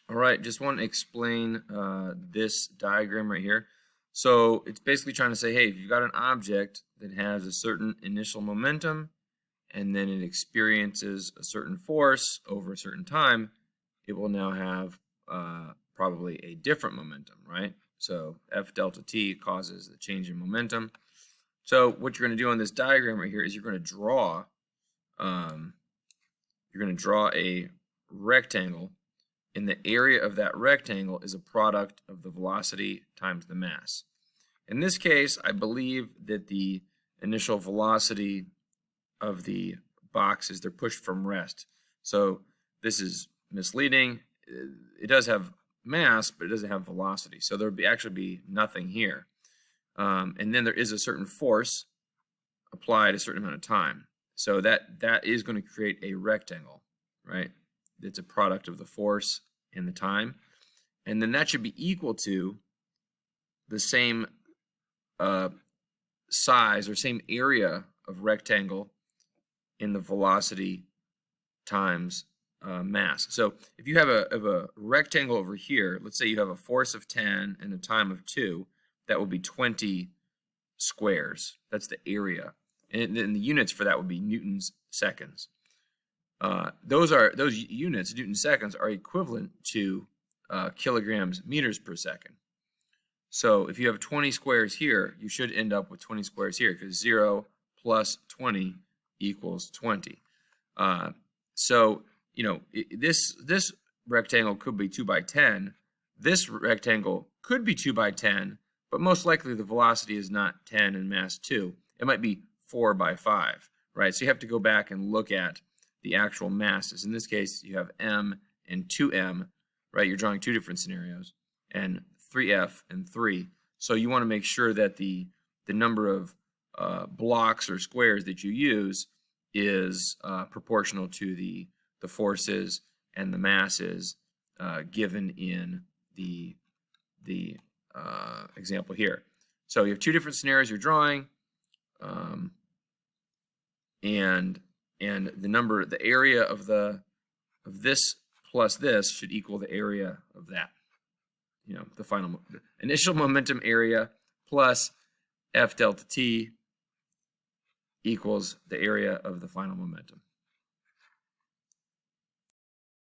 All right, just want to explain this diagram right here. So it's basically trying to say, hey, if you've got an object that has a certain initial momentum and then it experiences a certain force over a certain time, it will now have probably a different momentum, right? So F delta T causes the change in momentum. So what you're going to do on this diagram right here is you're going to draw a rectangle, and the area of that rectangle is a product of the velocity times the mass. In this case, I believe that the initial velocity of the boxes, they're pushed from rest. So this is misleading. It does have mass, but it doesn't have velocity. So there would actually be nothing here. And then there is a certain force applied a certain amount of time. So that is going to create a rectangle, right? It's a product of the force and the time. And then that should be equal to the same size or same area of rectangle in the velocity times mass. So if you have a rectangle over here, let's say you have a force of 10 and a time of 2, that will be 20 squares. That's the area. And then the units for that would be newtons seconds. Those units, newton seconds, are equivalent to kilograms meters per second. So if you have 20 squares here, you should end up with 20 squares here, because 0 plus 20 equals 20. So you know, this rectangle could be 2 by 10. This rectangle could be 2 by 10, but most likely the velocity is not 10 and mass 2. It might be 4 by 5, right? So you have to go back and look at the actual masses. In this case, you have m and 2m, right? You're drawing two different scenarios, and 3f and 3. So you want to make sure that the number of blocks or squares that you use is proportional to the forces and the masses given in the example here. So you have two different scenarios you're drawing, and the area of this plus this should equal the area of that. You know, the final initial momentum area plus F delta T equals the area of the final momentum.